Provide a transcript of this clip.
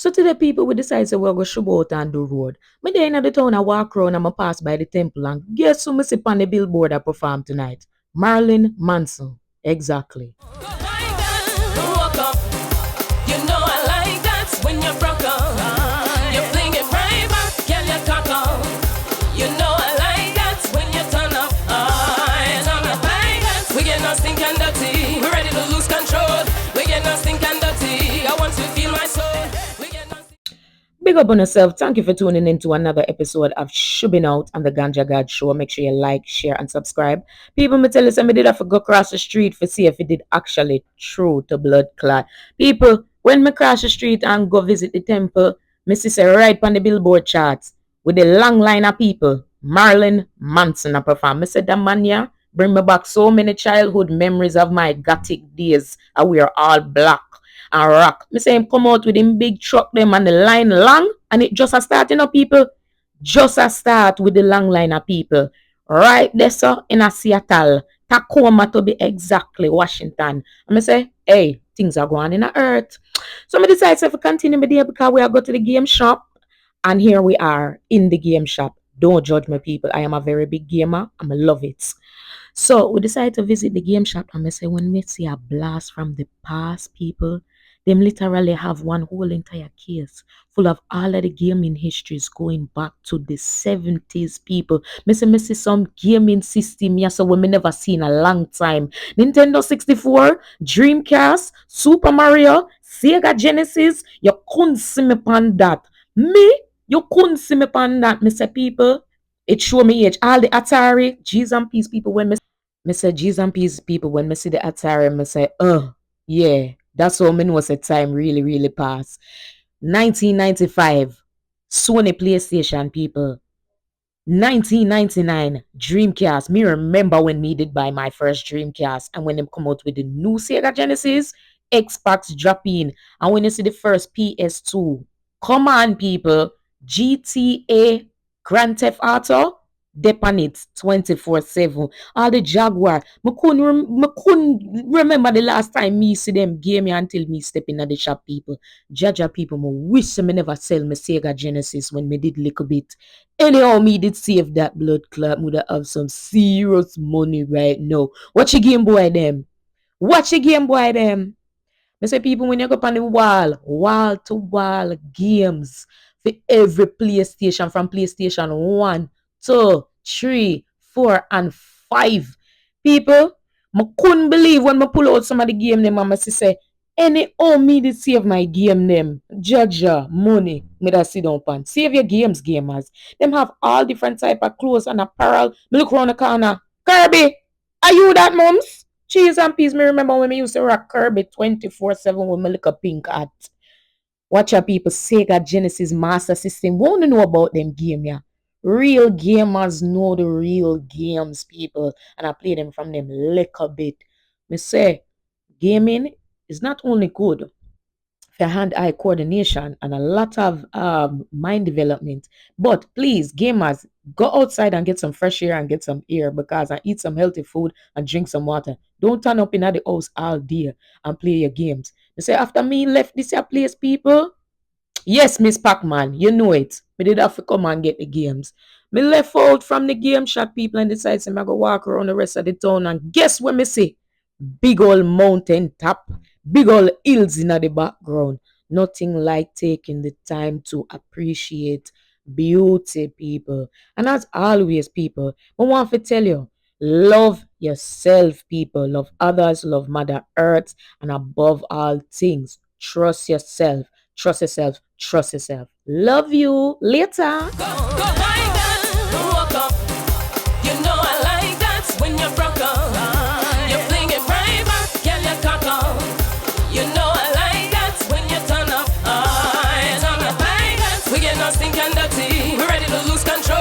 So today people we decide say we're going to shove out on the road. Me there in the town I walk around and I pass by the temple and guess who me see on the billboard I perform tonight? Marilyn Manson. Exactly. Walk up. You know I like that when you broke up. You fling it right back, girl, you cock up. You know I like that when you turn up. It's on the bangers. We get no stink and dirty. We're ready to lose control. We get no stink and dirty. I want to feel my soul. We get no Big up on yourself. Thank you for tuning in to another episode of Shubbin Out on the Ganja God Show. Make sure you like, share, and subscribe. People, me tell you, me did have to go across the street for see if it did actually true to blood clot. People, when me cross the street and go visit the temple, me see say right on the billboard charts with the long line of people, Marilyn Manson a perform. Me said that man, yeah, bring me back so many childhood memories of my gothic days. And we are all black and rock. Me say him come out with him big truck them and the line long and it just a start, people. Just a start with the long line of people. Right there, so in a Seattle, Tacoma to be exactly, Washington. And me say, hey, things are going in the earth. So me decide to continue me there because we are go to the game shop. And here we are in the game shop. Don't judge me, people. I am a very big gamer. I love it. So we decided to visit the game shop and I say when we see a blast from the past, people, them literally have one whole entire case full of all of the gaming histories going back to the 70s, people. Me see some gaming system here so we never seen a long time. Nintendo 64, Dreamcast, Super Mario, Sega Genesis, you couldn't see me upon that. Me, you couldn't see me upon that, me say people. It show me age. All the Atari, G's and P's people when me say G's and P's people when me see the Atari, me say, yeah, that's how me know say time really, really pass. 1995, Sony PlayStation people. 1999, Dreamcast. Me remember when me did buy my first Dreamcast and when them come out with the new Sega Genesis, Xbox drop in. And when you see the first PS2, come on people, GTA, Grand Theft Auto, dep on it 24/7. All the Jaguar. Me couldn't remember the last time me see them game me until me step in at the shop, people. Jaja people, me wish me never sell me Sega Genesis when me did little bit. Anyhow, me did save that blood clot. Would have some serious money right now. Watch your Game Boy them. Watch your Game Boy them. I say people when you go up on the wall to wall games for every PlayStation from PlayStation 1, 2, 3, 4, and 5. People, I couldn't believe when I pull out some of the game them and I say, any me did save my game them. Jaja, money, me that sit down pan. Save your games, gamers. Them have all different type of clothes and apparel. Me look around the corner. Kirby, are you that, mums? Cheese and peas, me remember when me used to rock Kirby 24/7 with my little pink hat. Watch your people, Sega Genesis Master System. Won't know about them game, yeah. Real gamers know the real games, people. And I play them from them little bit. Me say, gaming is not only good for hand-eye coordination and a lot of mind development. But please, gamers, go outside and get some fresh air and get some air because I eat some healthy food and drink some water. Don't turn up in the house all day and play your games. You say after me left this your place, people. Yes, Miss Pac-Man, you know it. Me did have to come and get the games. Me left out from the game shop, people, and decided to go walk around the rest of the town. And guess what me see? Big old mountain top, big old hills in the background. Nothing like taking the time to appreciate beauty, people. And as always, people, I want to tell you, love yourself, people. Love others, love Mother Earth, and above all things, trust yourself. Trust yourself. Trust yourself. Love you. Later. Go, walk up. You know I like that when you're broke up. You fling it right back, girl, you cock up. You know I like that when you turn up. It's on the bangers. We get no stink and dirty. We're ready to lose control.